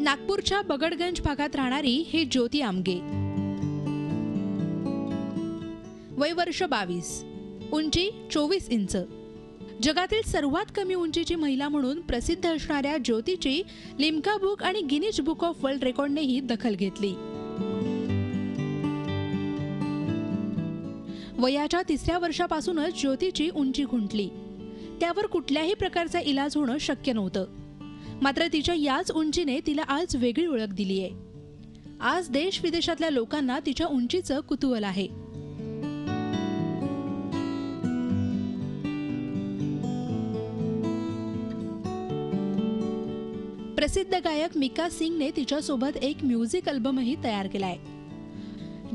नागपूरच्या बगडगंज भागात राहणारी ही ज्योती आमगे। वय वर्ष 22, उंची 24 इंच। जगातील सर्वात कमी उंचीची महिला म्हणून प्रसिद्ध असणाऱ्या ज्योतीची लिम्का बुक आणि गिनीज बुक ऑफ वर्ल्ड रेकॉर्डनेही दखल घेतली। वयाच्या 3ऱ्या वर्षापासूनच ज्योतीची उंची खुंटली। त्यावर कुठल्याही प्रकारचा इलाज होणं शक्य नव्हतं। मात्र तिच्या याच उंचीने तिला आज वेगळी ओळख दिली आहे। आज देश विदेशातल्या लोकांना तिच्या उंचीचं कुतूहल आहे। प्रसिद्ध गायक मिका सिंगने तिच्यासोबत एक म्युझिक अल्बमही तयार केलाय।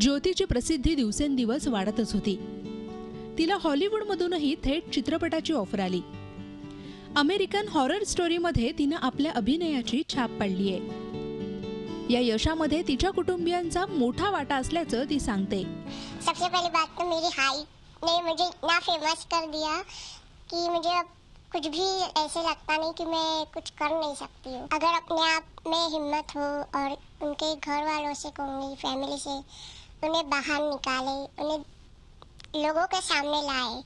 ज्योतीची प्रसिद्धी दिवसेंदिवस वाढतच होती। तिला हॉलिवूडमधूनही थेट चित्रपटाची ऑफर आली। अमेरिकन हॉरर स्टोरीमध्ये तिने आपल्या अभिनयाची छाप पाडली आहे। या यशामध्ये तिच्या कुटुंबियांचा मोठा वाटा असल्याचं ती सांगते। सबसे पहली बात तो मेरी हाइट ने मुझे इतना फेमस कर दिया कि मुझे अब कुछ भी ऐसे लगता नहीं कि मैं कुछ कर नहीं सकती हूँ। अगर अपने आप में हिम्मत हो और उनके घर वालों से कहूँगी, फैमिली से, उन्हें बाहर निकाले, उन्हें लोगों के सामने लाए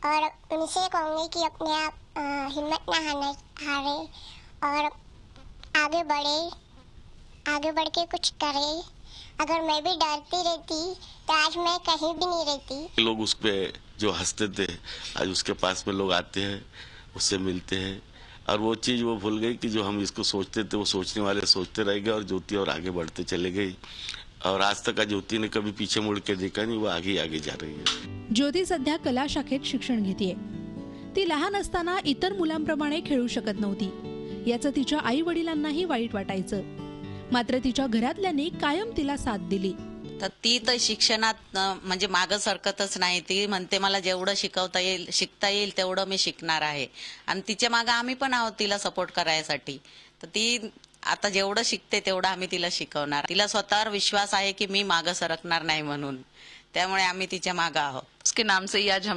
और उनसे कहूँगी कि अपने आप हिम्मत ना हारे और आगे बढ़ के कुछ करे। अगर मैं भी डरती रहती तो आज मैं कहीं भी नहीं रहती। लोग उस पे जो हंसते थे, आज उसके पास में लोग आते हैं, उससे मिलते हैं और वो चीज़ वो भूल गई कि जो हम इसको सोचते थे वो सोचने वाले सोचते रह गए और ज्योति और आगे बढ़ते चले गई। और आज तक ज्योति ने कभी पीछे मुड़ के देखा नहीं, वो आगे जा रही है। ज्योति सध्या कला शाखेत शिक्षण घेतेय। ती लहान असताना इतर मुलांप्रमाणे खेळू शकत नव्हती। याचं तिच्या आई वडिलांनाही वाईट वाटायचं। मात्र तिच्या घरातल्यांनी कायम तिला साथ दिली। तर ती तर शिक्षणात म्हणजे मागं सरकतच नाही। ती म्हणते मला जेवढं शिकता येईल तेवढं मी शिकणार आहे आणि तिच्या मागं आम्ही पण आहोत तिला सपोर्ट करायसाठी। तर ती आता जेवढं शिकते तेवढं आम्ही तिला शिकवणार। तिला स्वतःवर विश्वास आहे की मी मागं सरकणार नाही म्हणून, त्यामुळे आम्ही तिच्या मागं आहोत। उसके नाम से ही आज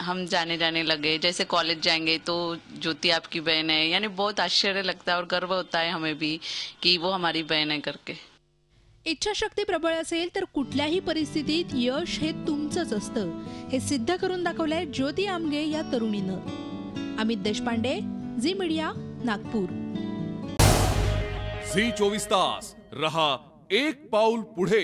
हम जाने लगे। जैसे कॉलेज जाएंगे तो ज्योति आपकी बहन है, यानी बहुत आश्चर्य लगता है और गर्व होता है हमें भी कि वो हमारी बहन है करके। इच्छाशक्ती प्रबळ असेल तर कुठल्याही परिस्थितीत यश हे तुमचंच असतं, हे सिद्ध करून दाखवलंय ज्योति आमगे या तरुणीनं। Amit Deshpande, Zee media, Nagpur. Zee 24 तास रहा एक पाऊल पुढे।